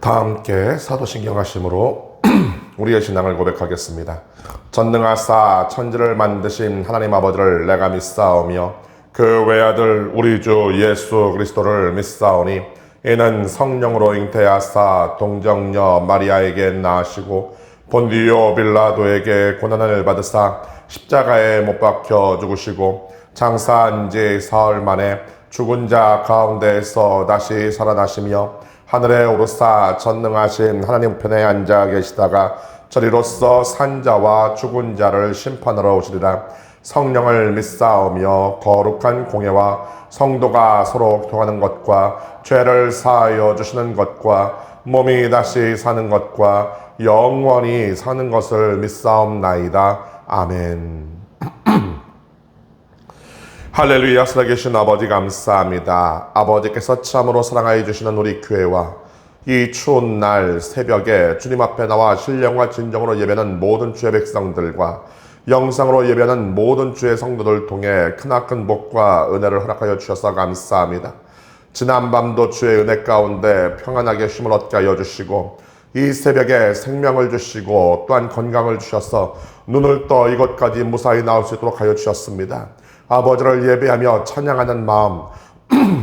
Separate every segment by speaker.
Speaker 1: 다 함께 사도신경 하심으로 우리의 신앙을 고백하겠습니다. 전능하사 천지를 만드신 하나님 아버지를 내가 믿사오며 그 외아들 우리 주 예수 그리스도를 믿사오니 이는 성령으로 잉태하사 동정녀 마리아에게 낳으시고 본디오 빌라도에게 고난을 받으사 십자가에 못 박혀 죽으시고 장사한 지 사흘 만에 죽은 자 가운데에서 다시 살아나시며 하늘에 오르사 전능하신 하나님 편에 앉아 계시다가 저리로서 산자와 죽은 자를 심판하러 오시리라. 성령을 믿사오며 거룩한 공예와 성도가 서로 교통하는 것과 죄를 사하여 주시는 것과 몸이 다시 사는 것과 영원히 사는 것을 믿사옵나이다. 아멘. 할렐루야. 살아계신 아버지 감사합니다. 아버지께서 참으로 사랑하여 주시는 우리 교회와 이 추운 날 새벽에 주님 앞에 나와 신령과 진정으로 예배하는 모든 주의 백성들과 영상으로 예배하는 모든 주의 성도들 통해 크나큰 복과 은혜를 허락하여 주셔서 감사합니다. 지난밤도 주의 은혜 가운데 평안하게 쉼을 얻게 하여 주시고 이 새벽에 생명을 주시고 또한 건강을 주셔서 눈을 떠 이곳까지 무사히 나올 수 있도록 하여 주셨습니다. 아버지를 예배하며 찬양하는 마음,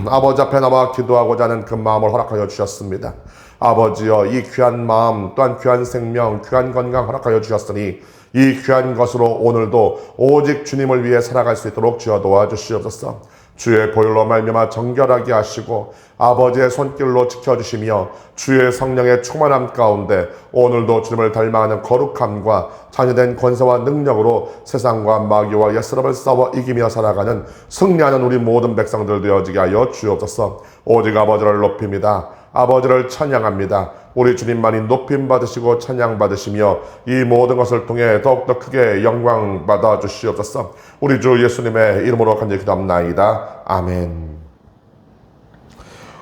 Speaker 1: 아버지 앞에 나와 기도하고자 하는 그 마음을 허락하여 주셨습니다. 아버지여, 이 귀한 마음 또한 귀한 생명, 귀한 건강 허락하여 주셨으니 이 귀한 것으로 오늘도 오직 주님을 위해 살아갈 수 있도록 주여 도와주시옵소서. 주의 보혈로 말미암아 정결하게 하시고 아버지의 손길로 지켜주시며 주의 성령의 충만함 가운데 오늘도 주님을 닮아가는 거룩함과 자녀된 권세와 능력으로 세상과 마귀와 옛사람을 싸워 이기며 살아가는 승리하는 우리 모든 백성들 되어지게 하여 주옵소서. 오직 아버지를 높입니다. 아버지를 찬양합니다. 우리 주님만이 높임 받으시고 찬양 받으시며 이 모든 것을 통해 더욱더 크게 영광 받아 주시옵소서. 우리 주 예수님의 이름으로 간절히 기도합나이다. 아멘.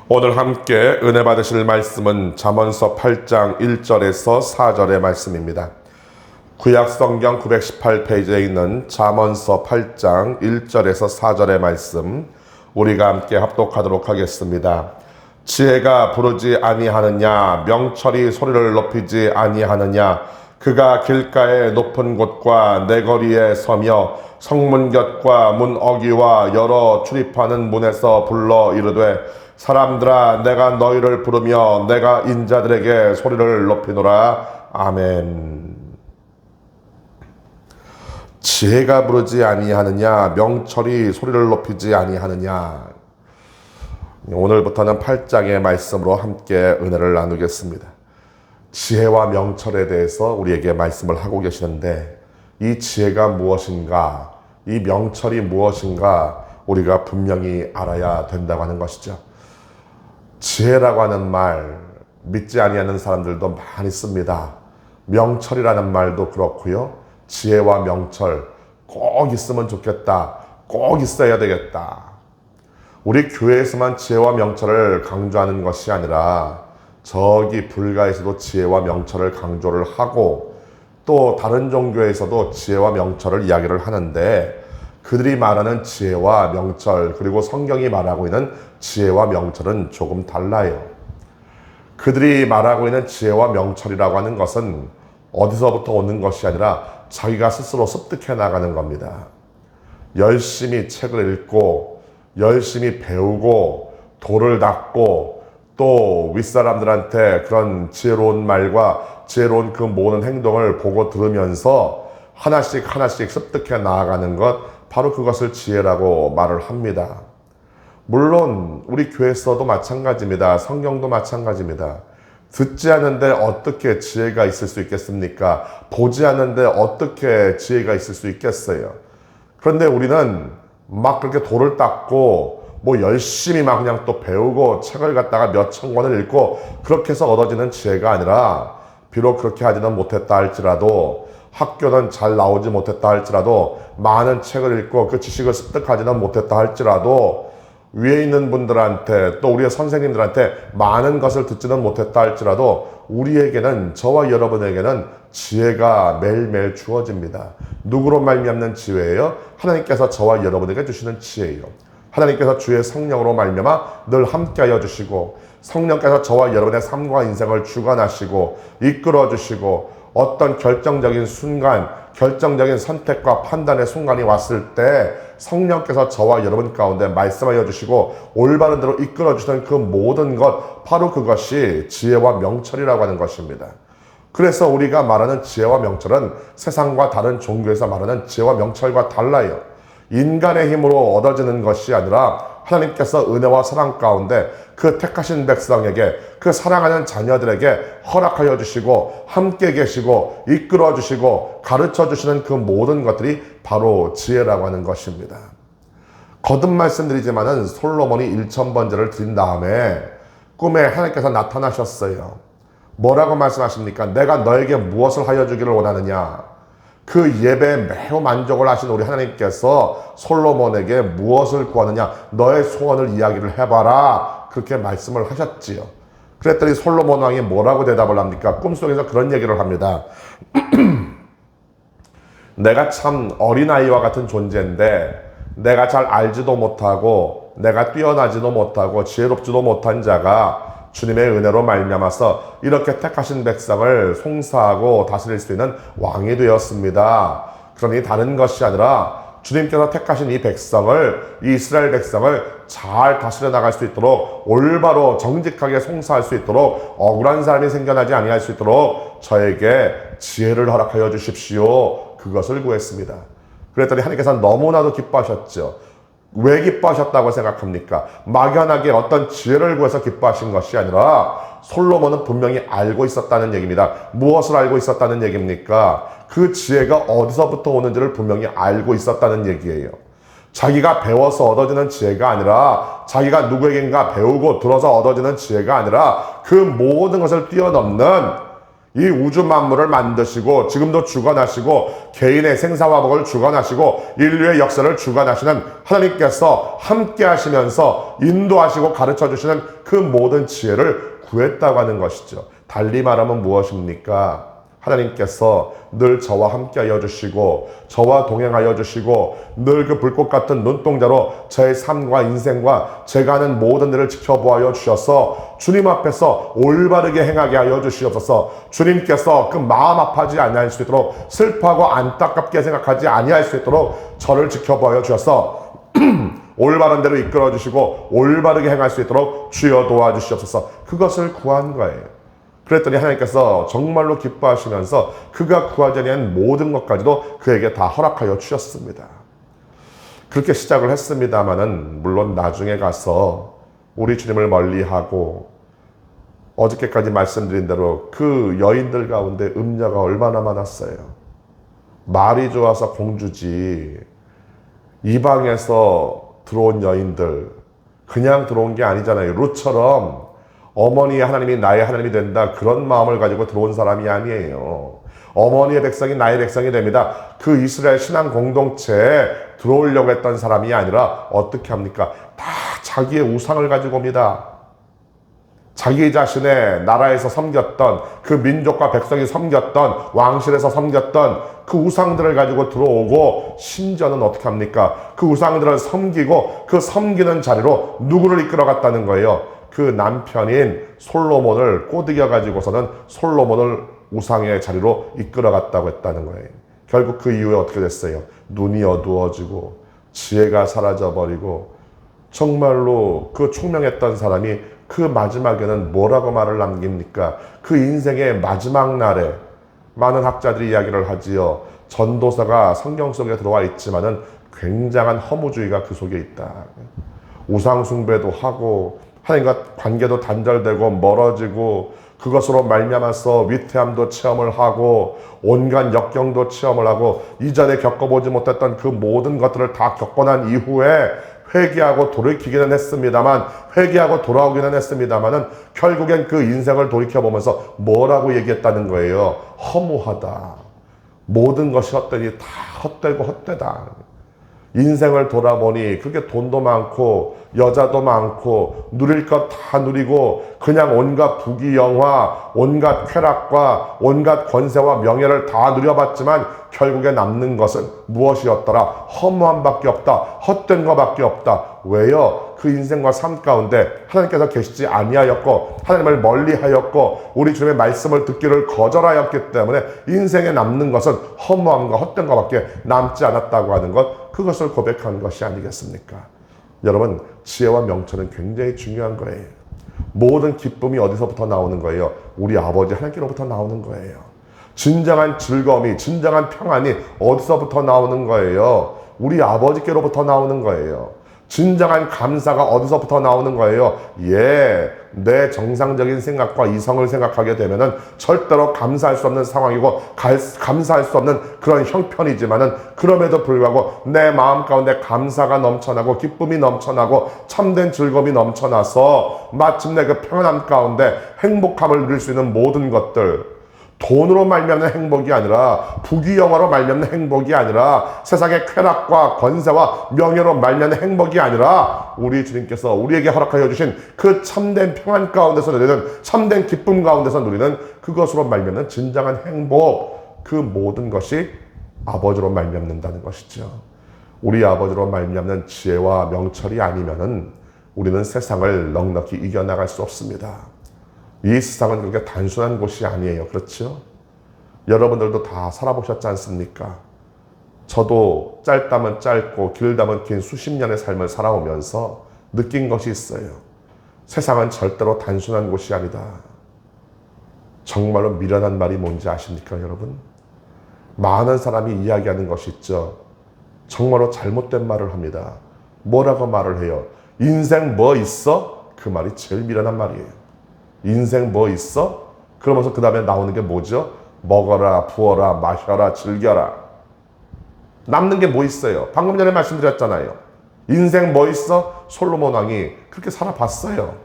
Speaker 1: 오늘 함께 은혜 받으실 말씀은 잠언서 8장 1절에서 4절의 말씀입니다. 구약성경 918페이지에 있는 잠언서 8장 1절에서 4절의 말씀 우리가 함께 합독하도록 하겠습니다. 지혜가 부르지 아니하느냐, 명철이 소리를 높이지 아니하느냐. 그가 길가의 높은 곳과 내거리에 서며 성문 곁과 문 어귀와 여러 출입하는 문에서 불러 이르되 사람들아, 내가 너희를 부르며 내가 인자들에게 소리를 높이노라. 아멘. 지혜가 부르지 아니하느냐, 명철이 소리를 높이지 아니하느냐. 오늘부터는 8장의 말씀으로 함께 은혜를 나누겠습니다. 지혜와 명철에 대해서 우리에게 말씀을 하고 계시는데 이 지혜가 무엇인가, 이 명철이 무엇인가 우리가 분명히 알아야 된다고 하는 것이죠. 지혜라고 하는 말 믿지 아니하는 사람들도 많이 씁니다. 명철이라는 말도 그렇고요. 지혜와 명철 꼭 있으면 좋겠다. 꼭 있어야 되겠다. 우리 교회에서만 지혜와 명철을 강조하는 것이 아니라 저기 불가에서도 지혜와 명철을 강조를 하고 또 다른 종교에서도 지혜와 명철을 이야기를 하는데 그들이 말하는 지혜와 명철 그리고 성경이 말하고 있는 지혜와 명철은 조금 달라요. 그들이 말하고 있는 지혜와 명철이라고 하는 것은 어디서부터 오는 것이 아니라 자기가 스스로 습득해 나가는 겁니다. 열심히 책을 읽고 열심히 배우고 도를 닦고 또 윗사람들한테 그런 지혜로운 말과 지혜로운 그 모든 행동을 보고 들으면서 하나씩 습득해 나아가는 것, 바로 그것을 지혜라고 말을 합니다. 물론 우리 교회에서도 마찬가지입니다. 성경도 마찬가지입니다. 듣지 않는데 어떻게 지혜가 있을 수 있겠습니까? 보지 않는데 어떻게 지혜가 있을 수 있겠어요? 그런데 우리는 막 그렇게 도를 닦고 뭐 열심히 막 그냥 또 배우고 책을 갖다가 몇천 권을 읽고 그렇게 해서 얻어지는 지혜가 아니라, 비록 그렇게 하지는 못했다 할지라도, 학교는 잘 나오지 못했다 할지라도, 많은 책을 읽고 그 지식을 습득하지는 못했다 할지라도, 위에 있는 분들한테 또 우리의 선생님들한테 많은 것을 듣지는 못했다 할지라도 우리에게는, 저와 여러분에게는 지혜가 매일매일 주어집니다. 누구로 말미암는 지혜예요? 하나님께서 저와 여러분에게 주시는 지혜예요. 하나님께서 주의 성령으로 말미암아 늘 함께하여 주시고 성령께서 저와 여러분의 삶과 인생을 주관하시고 이끌어 주시고 어떤 결정적인 순간, 결정적인 선택과 판단의 순간이 왔을 때 성령께서 저와 여러분 가운데 말씀하여 주시고 올바른 대로 이끌어 주시는 그 모든 것, 바로 그것이 지혜와 명철이라고 하는 것입니다. 그래서 우리가 말하는 지혜와 명철은 세상과 다른 종교에서 말하는 지혜와 명철과 달라요. 인간의 힘으로 얻어지는 것이 아니라 하나님께서 은혜와 사랑 가운데 그 택하신 백성에게, 그 사랑하는 자녀들에게 허락하여 주시고 함께 계시고 이끌어 주시고 가르쳐 주시는 그 모든 것들이 바로 지혜라고 하는 것입니다. 거듭 말씀드리지만은 솔로몬이 1000번제를 드린 다음에 꿈에 하나님께서 나타나셨어요. 뭐라고 말씀하십니까? 내가 너에게 무엇을 하여 주기를 원하느냐? 그 예배에 매우 만족을 하신 우리 하나님께서 솔로몬에게 무엇을 구하느냐? 너의 소원을 이야기를 해봐라. 그렇게 말씀을 하셨지요. 그랬더니 솔로몬 왕이 뭐라고 대답을 합니까? 꿈속에서 그런 얘기를 합니다. 내가 참 어린아이와 같은 존재인데 내가 잘 알지도 못하고 내가 뛰어나지도 못하고 지혜롭지도 못한 자가 주님의 은혜로 말미암아서 이렇게 택하신 백성을 송사하고 다스릴 수 있는 왕이 되었습니다. 그러니 다른 것이 아니라 주님께서 택하신 이 백성을, 이 이스라엘 백성을 잘 다스려 나갈 수 있도록, 올바로 정직하게 송사할 수 있도록, 억울한 사람이 생겨나지 아니할 수 있도록 저에게 지혜를 허락하여 주십시오. 그것을 구했습니다. 그랬더니 하나님께서 너무나도 기뻐하셨죠. 왜 기뻐하셨다고 생각합니까? 막연하게 어떤 지혜를 구해서 기뻐하신 것이 아니라 솔로몬은 분명히 알고 있었다는 얘기입니다. 무엇을 알고 있었다는 얘기입니까? 그 지혜가 어디서부터 오는지를 분명히 알고 있었다는 얘기예요. 자기가 배워서 얻어지는 지혜가 아니라, 자기가 누구에겐가 배우고 들어서 얻어지는 지혜가 아니라 그 모든 것을 뛰어넘는 이 우주 만물을 만드시고 지금도 주관하시고 개인의 생사화복을 주관하시고 인류의 역사를 주관하시는 하나님께서 함께 하시면서 인도하시고 가르쳐 주시는 그 모든 지혜를 구했다고 하는 것이죠. 달리 말하면 무엇입니까? 하나님께서 늘 저와 함께 하여 주시고 저와 동행하여 주시고 늘 그 불꽃 같은 눈동자로 저의 삶과 인생과 제가 하는 모든 일을 지켜보아 주셔서 주님 앞에서 올바르게 행하게 하여 주시옵소서. 주님께서 그 마음 아파하지 아니할 수 있도록, 슬퍼하고 안타깝게 생각하지 아니할 수 있도록 저를 지켜보아 주셔서 올바른 대로 이끌어 주시고 올바르게 행할 수 있도록 주여 도와주시옵소서. 그것을 구한 거예요. 그랬더니 하나님께서 정말로 기뻐하시면서 그가 구하지 않은 모든 것까지도 그에게 다 허락하여 주셨습니다. 그렇게 시작을 했습니다마는 물론 나중에 가서 우리 주님을 멀리하고 어저께까지 말씀드린 대로 그 여인들 가운데 음녀가 얼마나 많았어요. 말이 좋아서 공주지, 이방에서 들어온 여인들, 그냥 들어온 게 아니잖아요. 룻처럼 어머니의 하나님이 나의 하나님이 된다, 그런 마음을 가지고 들어온 사람이 아니에요. 어머니의 백성이 나의 백성이 됩니다. 그 이스라엘 신앙 공동체에 들어오려고 했던 사람이 아니라 어떻게 합니까? 다 자기의 우상을 가지고 옵니다. 자기 자신의 나라에서 섬겼던, 그 민족과 백성이 섬겼던, 왕실에서 섬겼던 그 우상들을 가지고 들어오고, 심지어는 어떻게 합니까? 그 우상들을 섬기고 그 섬기는 자리로 누구를 이끌어갔다는 거예요? 그 남편인 솔로몬을 꼬드겨 가지고서는 솔로몬을 우상의 자리로 이끌어갔다고 했다는 거예요. 결국 그 이후에 어떻게 됐어요? 눈이 어두워지고 지혜가 사라져버리고, 정말로 그 총명했던 사람이 그 마지막에는 뭐라고 말을 남깁니까? 그 인생의 마지막 날에 많은 학자들이 이야기를 하지요. 전도서가 성경 속에 들어와 있지만은 굉장한 허무주의가 그 속에 있다. 우상 숭배도 하고 하나님과 관계도 단절되고 멀어지고, 그것으로 말미암아서 위태함도 체험을 하고 온갖 역경도 체험을 하고 이전에 겪어보지 못했던 그 모든 것들을 다 겪고 난 이후에 회개하고 돌이키기는 했습니다만, 회개하고 돌아오기는 했습니다만은 결국엔 그 인생을 돌이켜보면서 뭐라고 얘기했다는 거예요? 허무하다. 모든 것이 헛되니 다 헛되고 헛되다. 인생을 돌아보니 그게 돈도 많고 여자도 많고 누릴 것 다 누리고 그냥 온갖 부귀영화, 온갖 쾌락과 온갖 권세와 명예를 다 누려봤지만 결국에 남는 것은 무엇이었더라? 허무함밖에 없다. 헛된 것밖에 없다. 왜요? 그 인생과 삶 가운데 하나님께서 계시지 아니하였고 하나님을 멀리하였고 우리 주님의 말씀을 듣기를 거절하였기 때문에 인생에 남는 것은 허무함과 헛된 것밖에 남지 않았다고 하는 것, 그것을 고백하는 것이 아니겠습니까? 여러분, 지혜와 명철은 굉장히 중요한 거예요. 모든 기쁨이 어디서부터 나오는 거예요? 우리 아버지 하나님께로부터 나오는 거예요. 진정한 즐거움이, 진정한 평안이 어디서부터 나오는 거예요? 우리 아버지께로부터 나오는 거예요. 진정한 감사가 어디서부터 나오는 거예요? 내 정상적인 생각과 이성을 생각하게 되면은 절대로 감사할 수 없는 상황이고 감사할 수 없는 그런 형편이지만은 그럼에도 불구하고 내 마음 가운데 감사가 넘쳐나고 기쁨이 넘쳐나고 참된 즐거움이 넘쳐나서 마침내 그 평안함 가운데 행복함을 누릴 수 있는 모든 것들, 돈으로 말미암는 행복이 아니라, 부귀영화로 말미암는 행복이 아니라, 세상의 쾌락과 권세와 명예로 말미암는 행복이 아니라 우리 주님께서 우리에게 허락하여 주신 그 참된 평안 가운데서 누리는, 참된 기쁨 가운데서 누리는 그것으로 말미암는 진정한 행복, 그 모든 것이 아버지로 말미암는다는 것이죠. 우리 아버지로 말미암는 지혜와 명철이 아니면은 우리는 세상을 넉넉히 이겨나갈 수 없습니다. 이 세상은 그렇게 단순한 곳이 아니에요. 그렇죠? 여러분들도 다 살아보셨지 않습니까? 저도 짧다면 짧고 길다면 긴 수십 년의 삶을 살아오면서 느낀 것이 있어요. 세상은 절대로 단순한 곳이 아니다. 정말로 미련한 말이 뭔지 아십니까, 여러분? 많은 사람이 이야기하는 것이 있죠. 정말로 잘못된 말을 합니다. 뭐라고 말을 해요? 인생 뭐 있어? 그 말이 제일 미련한 말이에요. 인생 뭐 있어? 그러면서 그 다음에 나오는 게 뭐죠? 먹어라, 부어라, 마셔라, 즐겨라. 남는 게 뭐 있어요? 방금 전에 말씀드렸잖아요. 인생 뭐 있어? 솔로몬 왕이 그렇게 살아봤어요.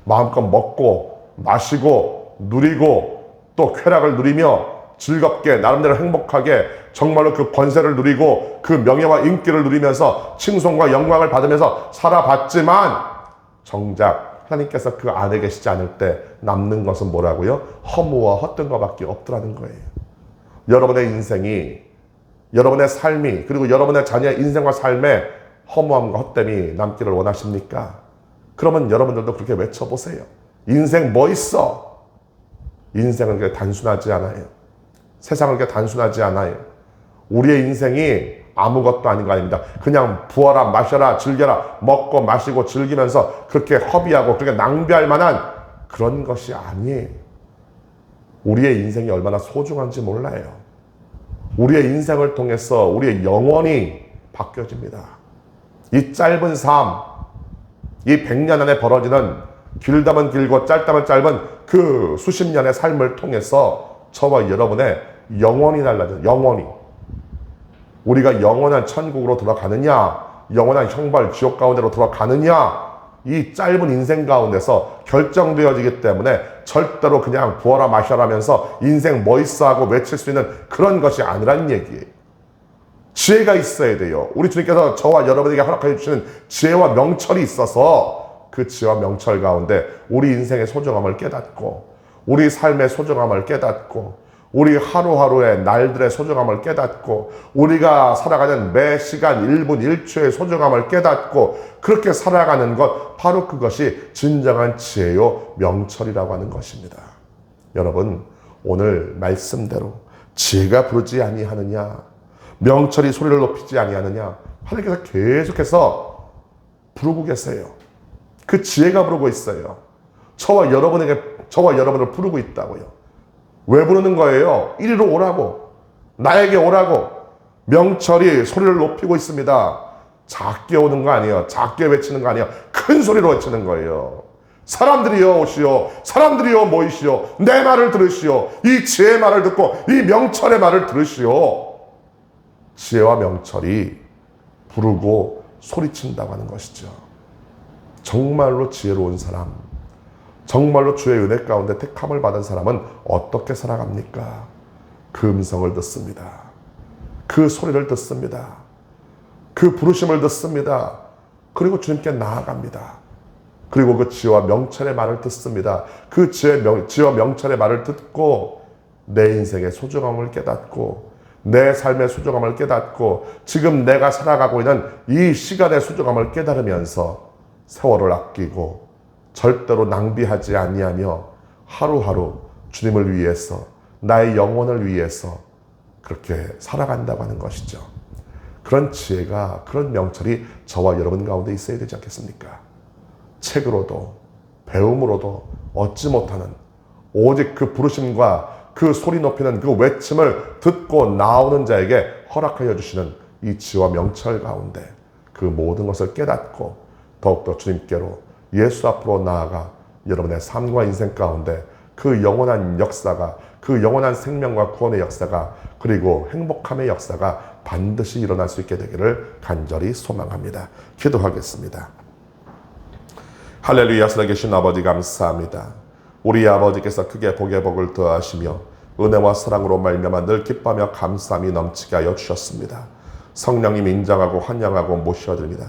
Speaker 1: 마음껏 먹고 마시고 누리고 또 쾌락을 누리며 즐겁게 나름대로 행복하게 정말로 그 권세를 누리고 그 명예와 인기를 누리면서 칭송과 영광을 받으면서 살아봤지만 정작 하나님께서 그 안에 계시지 않을 때 남는 것은 뭐라고요? 허무와 헛된 것밖에 없더라는 거예요. 여러분의 인생이, 여러분의 삶이, 그리고 여러분의 자녀의 인생과 삶에 허무함과 헛됨이 남기를 원하십니까? 그러면 여러분들도 그렇게 외쳐보세요. 인생 뭐 있어? 인생은 그렇게 단순하지 않아요. 세상은 그렇게 단순하지 않아요. 우리의 인생이 아무것도 아닌 거 아닙니다. 그냥 부어라, 마셔라, 즐겨라, 먹고 마시고 즐기면서 그렇게 허비하고 그렇게 낭비할 만한 그런 것이 아니에요. 우리의 인생이 얼마나 소중한지 몰라요. 우리의 인생을 통해서 우리의 영혼이 바뀌어집니다. 이 짧은 삶, 이 100년 안에 벌어지는 길다면 길고 짧다면 짧은 그 수십 년의 삶을 통해서 저와 여러분의 영혼이 달라져요. 영혼이. 우리가 영원한 천국으로 들어가느냐, 영원한 형벌 지옥 가운데로 들어가느냐, 이 짧은 인생 가운데서 결정되어지기 때문에 절대로 그냥 부어라 마셔라면서 인생 뭐 있어 하고 외칠 수 있는 그런 것이 아니란 얘기예요. 지혜가 있어야 돼요. 우리 주님께서 저와 여러분에게 허락해 주시는 지혜와 명철이 있어서 그 지혜와 명철 가운데 우리 인생의 소중함을 깨닫고 우리 삶의 소중함을 깨닫고 우리 하루하루의 날들의 소중함을 깨닫고 우리가 살아가는 매 시간 1분 1초의 소중함을 깨닫고 그렇게 살아가는 것, 바로 그것이 진정한 지혜요 명철이라고 하는 것입니다. 여러분, 오늘 말씀대로 지혜가 부르지 아니하느냐, 명철이 소리를 높이지 아니하느냐, 하나님께서 계속해서 부르고 계세요. 그 지혜가 부르고 있어요. 저와 여러분을 부르고 있다고요. 왜 부르는 거예요? 이리로 오라고, 나에게 오라고. 명철이 소리를 높이고 있습니다. 작게 오는 거 아니에요. 작게 외치는 거 아니에요. 큰 소리로 외치는 거예요. 사람들이여 오시오, 사람들이여 모이시오, 내 말을 들으시오. 이 지혜의 말을 듣고 이 명철의 말을 들으시오. 지혜와 명철이 부르고 소리친다고 하는 것이죠. 정말로 지혜로운 사람, 정말로 주의 은혜 가운데 택함을 받은 사람은 어떻게 살아갑니까? 그 음성을 듣습니다. 그 소리를 듣습니다. 그 부르심을 듣습니다. 그리고 주님께 나아갑니다. 그리고 그 지혜와 명철의 말을 듣습니다. 그 지혜와 명철의 말을 듣고 내 인생의 소중함을 깨닫고 내 삶의 소중함을 깨닫고 지금 내가 살아가고 있는 이 시간의 소중함을 깨달으면서 세월을 아끼고 절대로 낭비하지 아니하며 하루하루 주님을 위해서 나의 영혼을 위해서 그렇게 살아간다고 하는 것이죠. 그런 지혜가, 그런 명철이 저와 여러분 가운데 있어야 되지 않겠습니까? 책으로도 배움으로도 얻지 못하는 오직 그 부르심과 그 소리 높이는 그 외침을 듣고 나오는 자에게 허락하여 주시는 이 지혜와 명철 가운데 그 모든 것을 깨닫고 더욱더 주님께로 예수 앞으로 나아가 여러분의 삶과 인생 가운데 그 영원한 역사가, 그 영원한 생명과 구원의 역사가, 그리고 행복함의 역사가 반드시 일어날 수 있게 되기를 간절히 소망합니다. 기도하겠습니다. 할렐루야. 살아계신 아버지 감사합니다. 우리 아버지께서 크게 복의 복을 더하시며 은혜와 사랑으로 말미암아 늘 기뻐하며 감사함이 넘치게 하여 주셨습니다. 성령님 인정하고 환영하고 모셔드립니다.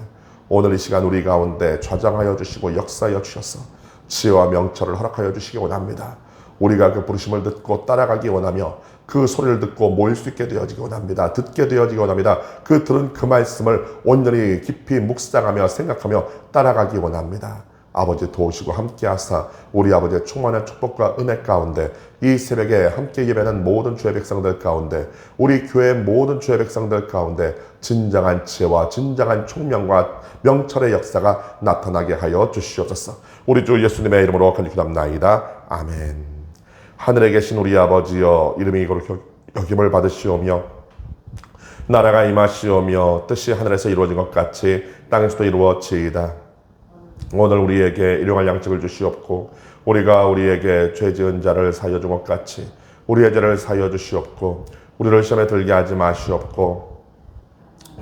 Speaker 1: 오늘 이 시간 우리 가운데 좌장하여 주시고 역사하여 주셔서 지혜와 명철을 허락하여 주시기 원합니다. 우리가 그 부르심을 듣고 따라가기 원하며 그 소리를 듣고 모일 수 있게 되어지기 원합니다. 듣게 되어지기 원합니다. 그 들은 그 말씀을 온전히 깊이 묵상하며 생각하며 따라가기 원합니다. 아버지 도우시고 함께 하사 우리 아버지의 충만한 축복과 은혜 가운데 이 새벽에 함께 예배하는 모든 주의 백성들 가운데 우리 교회 모든 주의 백성들 가운데 진정한 지혜와 진정한 총명과 명철의 역사가 나타나게 하여 주시옵소서. 우리 주 예수님의 이름으로 간절히 기도합나이다. 아멘. 하늘에 계신 우리 아버지여, 이름이 거룩히 여김을 받으시오며 나라가 임하시오며 뜻이 하늘에서 이루어진 것 같이 땅에서도 이루어지이다. 오늘 우리에게 일용할 양식을 주시옵고 우리가 우리에게 죄 지은 자를 사하여 준 것 같이 우리의 죄를 사하여 주시옵고 우리를 시험에 들게 하지 마시옵고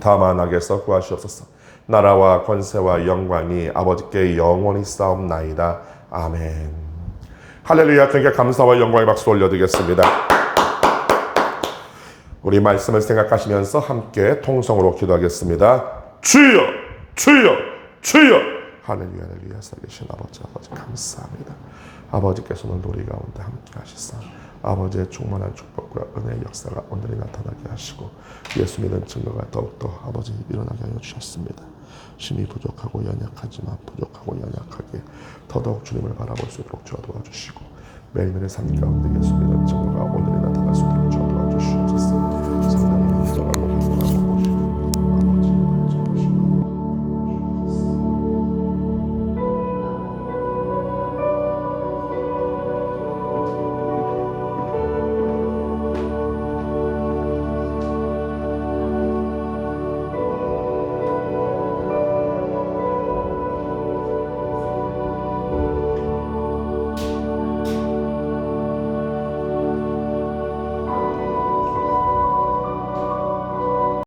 Speaker 1: 다만 악에서 구하시옵소서. 나라와 권세와 영광이 아버지께 영원히 싸움나이다. 아멘. 할렐루야. 주님께 감사와 영광의 박수 올려드리겠습니다. 우리 말씀을 생각하시면서 함께 통성으로 기도하겠습니다. 주여, 주여, 주여. 할렐루야, 할렐루야. 살아계신 아버지 감사합니다. 아버지께서 오늘 우리 가운데 함께 하시사 아버지의 충만한 축복과 은혜의 역사가 오늘이 나타나게 하시고 예수 믿는 증거가 더욱더 아버지 일어나게 하여 주셨습니다. 힘이 부족하고 연약하지만 부족하고 연약하게 더더욱 주님을 바라볼 수 있도록 주와 도와주시고 매일매일의 삶 가운데 예수 믿는 증거가 오늘이 나타날 수 있도록 주와